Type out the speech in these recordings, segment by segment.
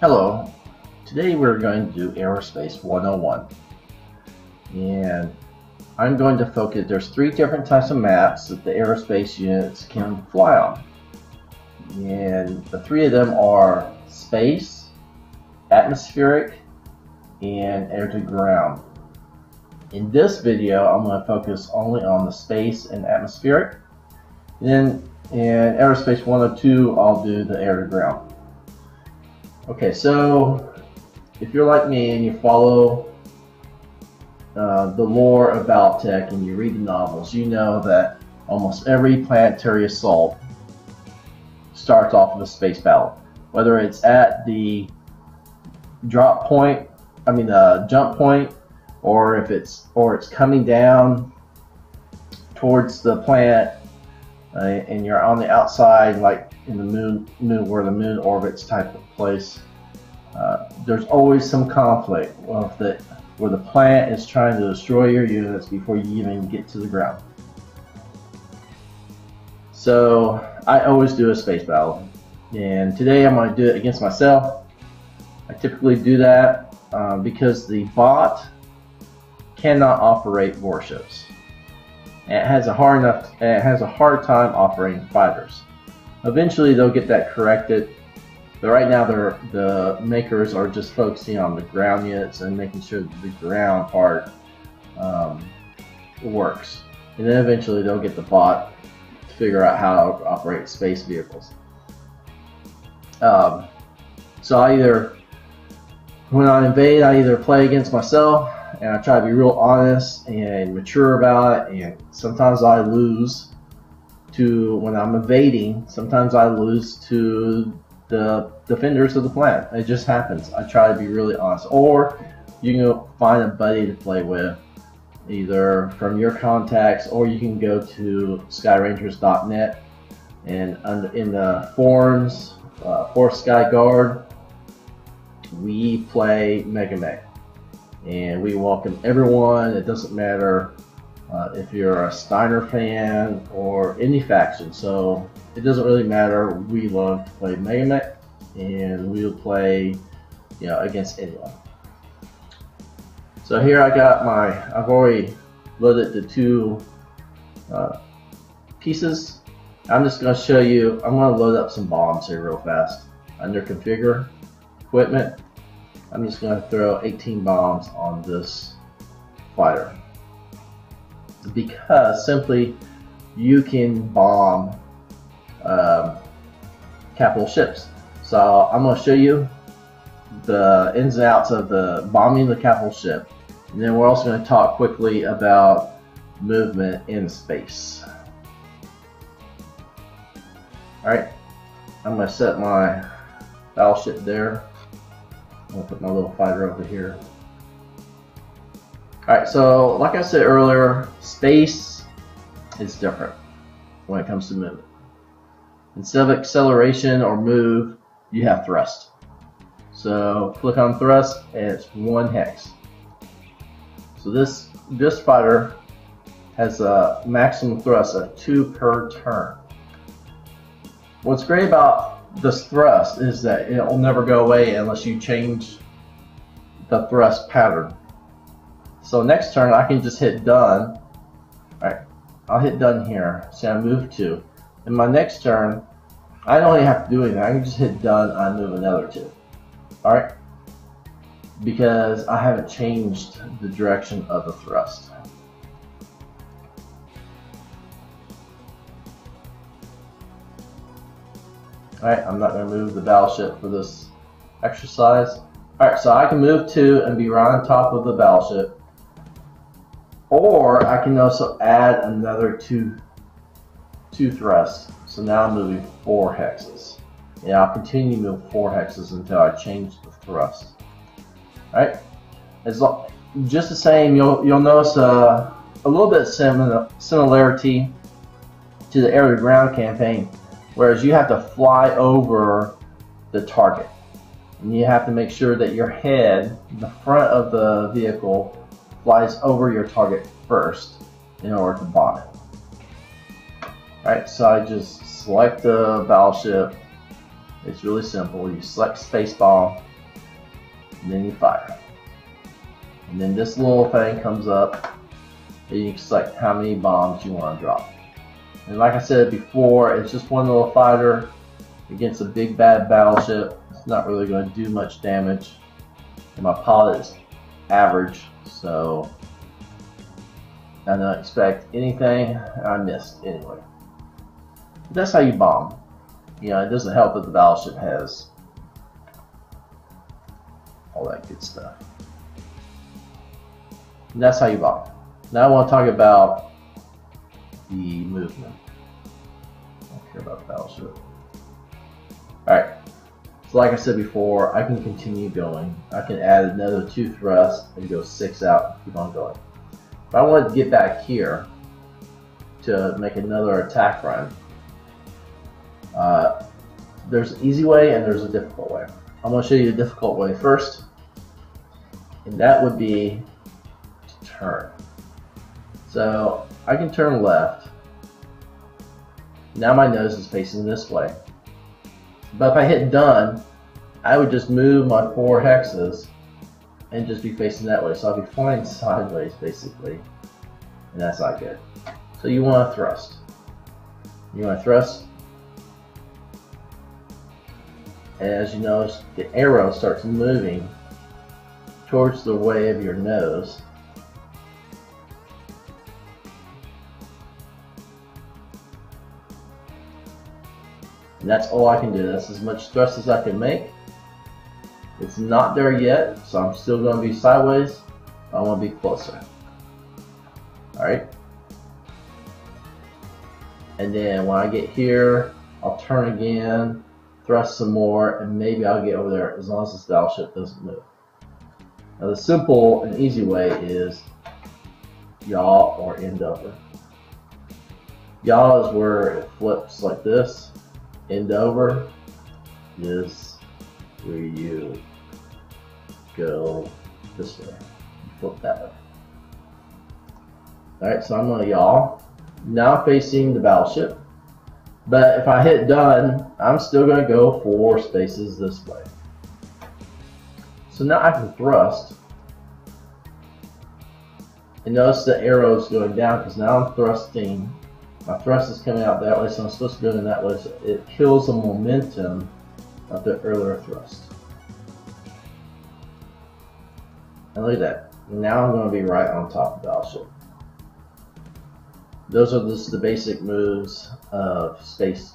Hello, today we're going to do Aerospace 101, and I'm going to focus. There's three different types of maps that the aerospace units can fly on, and the three of them are space, atmospheric, and air to ground. In this video, I'm going to focus only on the space and atmospheric. Then in Aerospace 102, I'll do the air to ground. Okay, so if you're like me and you follow the lore about tech and you read the novels, you know that almost every planetary assault starts off with a space battle. Whether it's at the jump point, or if it's coming down towards the planet, and you're on the outside, like in the moon where the moon orbits type of place. There's always some conflict where the planet is trying to destroy your units before you even get to the ground. So I always do a space battle, and today I'm going to do it against myself. I typically do that because the bot cannot operate warships. It has a hard time operating fighters. Eventually they'll get that corrected, but right now the makers are just focusing on the ground units and making sure that the ground part works. And then eventually they'll get the bot to figure out how to operate space vehicles. So when I invade, I either play against myself and I try to be real honest and mature about it, and sometimes I lose when I'm invading. Sometimes I lose to the defenders of the planet. It just happens. I try to be really honest. Or you can find a buddy to play with, either from your contacts, or you can go to skyrangers.net, and in the forums for Sky Guard, we play Mega Mech. And we welcome everyone. It doesn't matter if you're a Steiner fan or any faction. So it doesn't really matter. We love to play Mega Mech, and we'll play, against anyone. So here I've already loaded the two pieces. I'm just going to show you. I'm going to load up some bombs here real fast. Under configure, equipment. I'm just going to throw 18 bombs on this fighter, because simply you can bomb capital ships. So I'm going to show you the ins and outs of the bombing the capital ship, and then we're also going to talk quickly about movement in space. Alright, I'm going to set my battleship there. I'm going to put my little fighter over here. Alright, so like I said earlier, space is different when it comes to movement. Instead of acceleration or move, you have thrust. So click on thrust, and it's 1 hex. So this fighter has a maximum thrust of 2 per turn. What's great about this thrust is that it will never go away unless you change the thrust pattern. So next turn I can just hit done. Alright, I'll hit done here. See, I move 2. In my next turn, I don't even have to do anything. I can just hit done, I move another 2. Alright? Because I haven't changed the direction of the thrust. Alright, I'm not going to move the battleship for this exercise. Alright, so I can move 2 and be right on top of the battleship. Or I can also add another two thrusts. So now I'm moving 4 hexes. And I'll continue to move 4 hexes until I change the thrust. Alright? Just the same, you'll notice a little bit of similarity to the air to ground campaign. Whereas you have to fly over the target, and you have to make sure that your head, the front of the vehicle, flies over your target first in order to bomb it. Alright, so I just select the battleship. It's really simple. You select space bomb, and then you fire. And then this little thing comes up, and you can select how many bombs you want to drop. And like I said before, it's just one little fighter against a big bad battleship. It's not really going to do much damage. And my pilot is average, so I don't expect anything. I missed anyway. But that's how you bomb. You know, it doesn't help that the battleship has all that good stuff. And that's how you bomb. Now I want to talk about the movement. I don't care about the battleship. Alright, so like I said before, I can continue going. I can add another 2 thrusts and go 6 out and keep on going. If I wanted to get back here to make another attack run, there's an easy way and there's a difficult way. I'm going to show you the difficult way first, and that would be to turn. So I can turn left. Now my nose is facing this way. But if I hit done, I would just move my 4 hexes and just be facing that way. So I'll be flying sideways basically, and that's not good. So you want to thrust. You want to thrust, and as you notice, the arrow starts moving towards the way of your nose. And that's all I can do. That's as much thrust as I can make. It's not there yet, so I'm still going to be sideways. I want to be closer. Alright. And then when I get here, I'll turn again, thrust some more, and maybe I'll get over there as long as this battleship doesn't move. Now the simple and easy way is yaw or end over. Yaw is where it flips like this. End over is where you go this way. You flip that way. Alright, so I'm going to yaw. Now facing the battleship. But if I hit done, I'm still going to go 4 spaces this way. So now I can thrust. And notice the arrow is going down because now I'm thrusting. My thrust is coming out that way, so I'm supposed to go in that way. So it kills the momentum of the earlier thrust. And look at that. Now I'm going to be right on top of the battleship. Those are just the basic moves of space.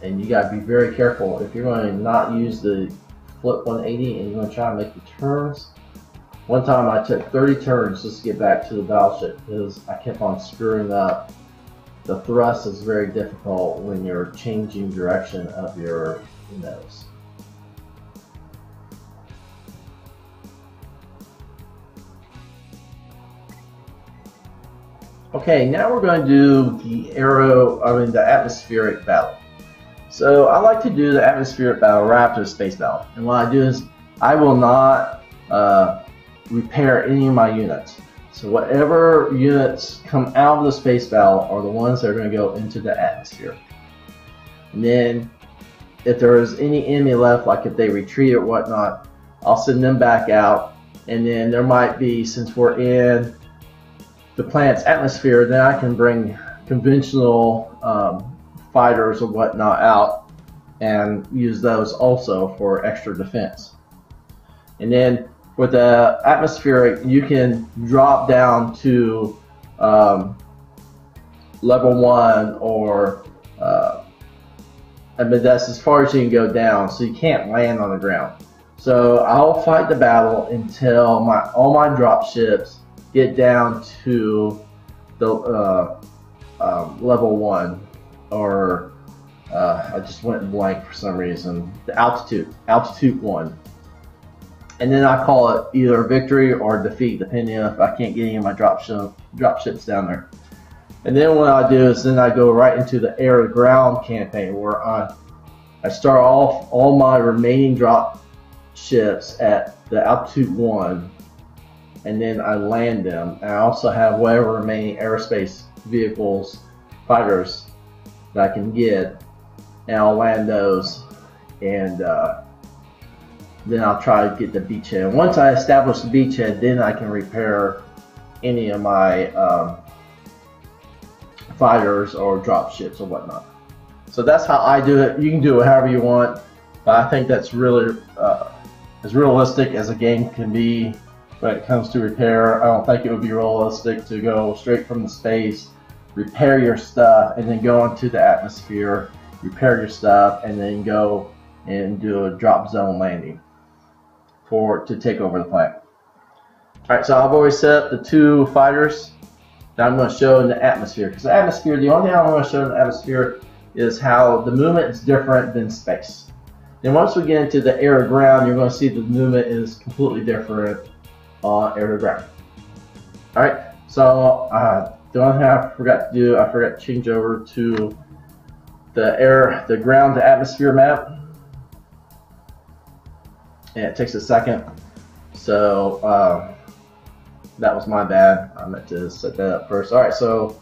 And you got to be very careful. If you're going to not use the flip 180 and you're going to try and make the turns. One time I took 30 turns just to get back to the battleship because I kept on screwing up. The thrust is very difficult when you're changing direction of your nose. Okay, now we're going to do the atmospheric battle. So I like to do the atmospheric battle right after the space battle. And what I do is I will not repair any of my units. So whatever units come out of the space battle are the ones that are going to go into the atmosphere. And then if there is any enemy left, like if they retreat or whatnot, I'll send them back out. And then there might be, since we're in the planet's atmosphere, then I can bring conventional fighters or whatnot out and use those also for extra defense. And then with the atmospheric, you can drop down to level 1 or I mean that's as far as you can go down, so you can't land on the ground. So I'll fight the battle until all my drop ships get down to the level 1, or I just went blank for some reason. The altitude 1. And then I call it either victory or defeat, depending on if I can't get any of my drop ships down there. And then what I do is then I go right into the air to ground campaign, where I start off all my remaining drop ships at the altitude 1, and then I land them. And I also have whatever remaining aerospace vehicles, fighters that I can get, and I'll land those and then I'll try to get the beachhead. Once I establish the beachhead, then I can repair any of my fighters or drop ships or whatnot. So that's how I do it. You can do it however you want, but I think that's really as realistic as a game can be when it comes to repair. I don't think it would be realistic to go straight from the space, repair your stuff, and then go into the atmosphere, repair your stuff, and then go and do a drop zone landing to take over the planet. Alright, so I've already set up the 2 fighters. Now I'm going to show in the atmosphere, because the atmosphere, the only thing I'm going to show in the atmosphere is how the movement is different than space. Then once we get into the air to ground, you're going to see the movement is completely different on air to ground. Alright, so the only thing I forgot to do, I forgot to change over to the ground to atmosphere map. And it takes a second. So that was my bad. I meant to set that up first. Alright, so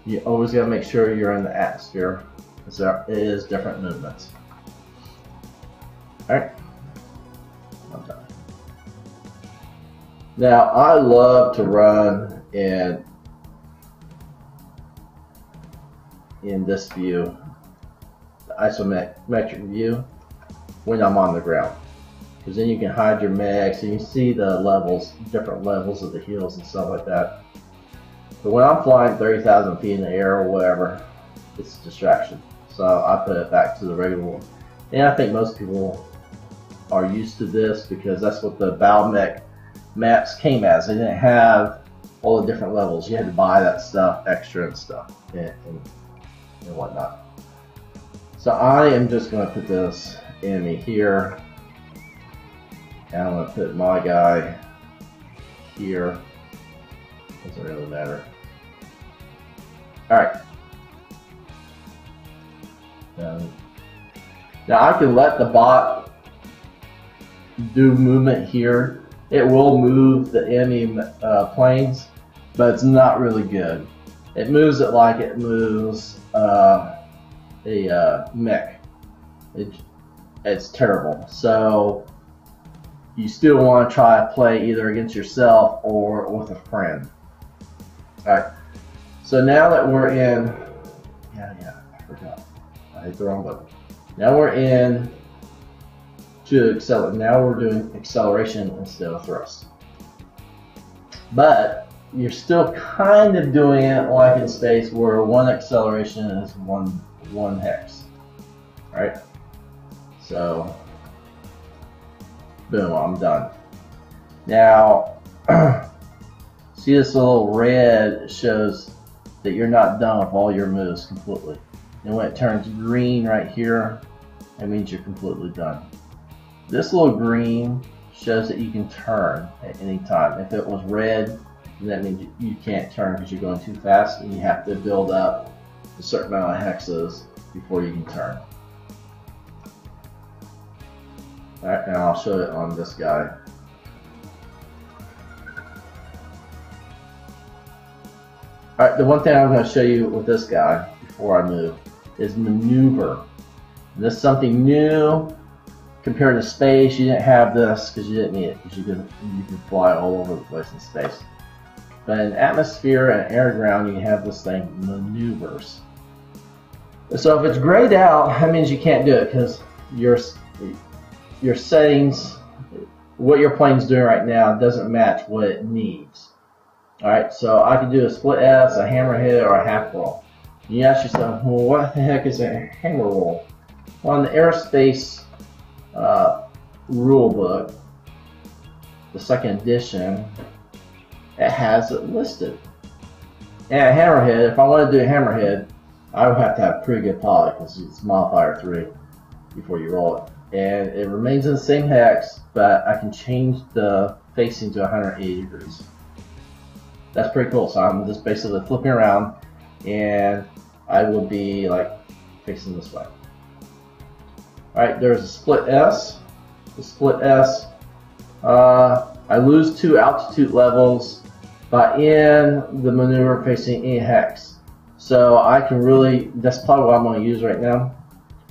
you always got to make sure you're in the atmosphere, because there is different movements. Alright, I'm done. Now I love to run in this view, the isometric view, when I'm on the ground, because then you can hide your mechs and you see the levels, different levels of the heals and stuff like that. But when I'm flying 30,000 feet in the air or whatever, it's a distraction. So I put it back to the regular one. And I think most people are used to this because that's what the battle mech maps came as. They didn't have all the different levels. You had to buy that stuff extra and stuff and whatnot. So I am just going to put this enemy here, and I'm going to put my guy here. Doesn't really matter. Alright. Now I can let the bot do movement here. It will move the enemy planes, but it's not really good. It moves it like it moves a mech. It's terrible. So you still want to try to play either against yourself or with a friend. Alright, so now that we're in, I forgot. I hit the wrong button. Now we're in to accelerate. Now we're doing acceleration instead of thrust. But you're still kind of doing it like in space, where one acceleration is one hex. Alright? So, boom, I'm done. Now, see this little red shows that you're not done with all your moves completely. And when it turns green right here, that means you're completely done. This little green shows that you can turn at any time. If it was red, that means you can't turn because you're going too fast, and you have to build up a certain amount of hexes before you can turn. Alright, and I'll show it on this guy. Alright, the one thing I'm going to show you with this guy before I move is maneuver. And this is something new compared to space. You didn't have this because you didn't need it, because you can fly all over the place in space. But in atmosphere and air ground, you have this thing, maneuvers. So if it's grayed out, that means you can't do it because your settings, what your plane's doing right now, doesn't match what it needs. Alright, so I could do a split S, a hammerhead, or a half roll. You ask yourself, well, what the heck is a hammer roll? Well, in the Aerospace rule book, the second edition, it has it listed. And a hammerhead, if I want to do a hammerhead, I would have to have a pretty good pilot because it's modifier 3 before you roll it. And it remains in the same hex, but I can change the facing to 180 degrees. That's pretty cool. So I'm just basically flipping around, and I will be like facing this way. Alright, there's a split S. The split S, I lose 2 altitude levels by in the maneuver facing any hex. So I can really, that's probably what I'm going to use right now,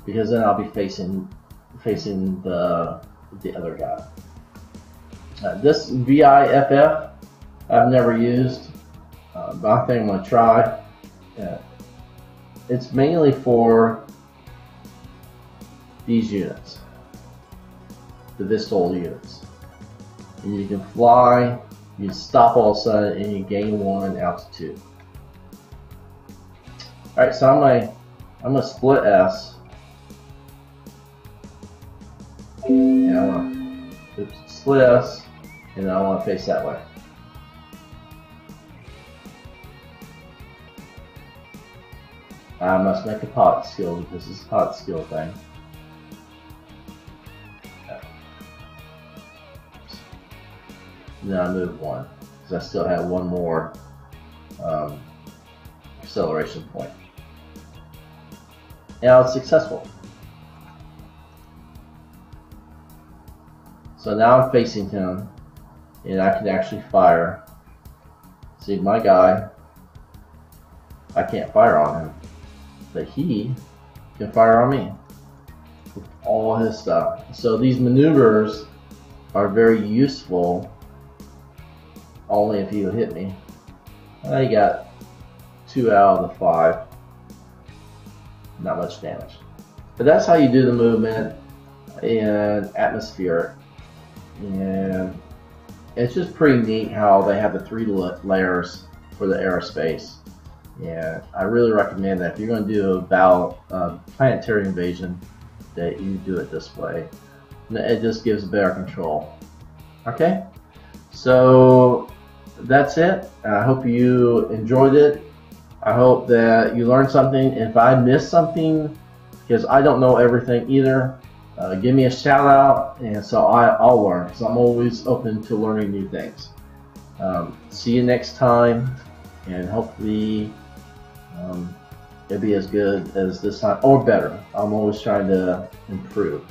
because then I'll be facing the the other guy. This VIFF I've never used, but I think I'm going to try. It's mainly for these units, the VTOL units. And you can fly, you stop all of a sudden, and you gain 1 altitude. Alright, so I'm gonna split S. And I want to split S, and I want to face that way. I must make a pilot skill because this is a pilot skill thing. Then I move 1 because I still have 1 more acceleration point. And I was successful. So now I'm facing him, and I can actually fire. See, my guy, I can't fire on him, but he can fire on me with all his stuff. So these maneuvers are very useful, only if you hit me. I got 2 out of the 5. Not much damage. But that's how you do the movement in atmospheric. And it's just pretty neat how they have the 3 layers for the aerospace. And I really recommend that if you're going to do a planetary invasion, that you do it this way. It just gives better control. Okay, so that's it. I hope you enjoyed it. I hope that you learned something. If I missed something, because I don't know everything either, give me a shout out, and so I'll learn, because I'm always open to learning new things. See you next time, and hopefully it'll be as good as this time, or better. I'm always trying to improve.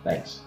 Thanks.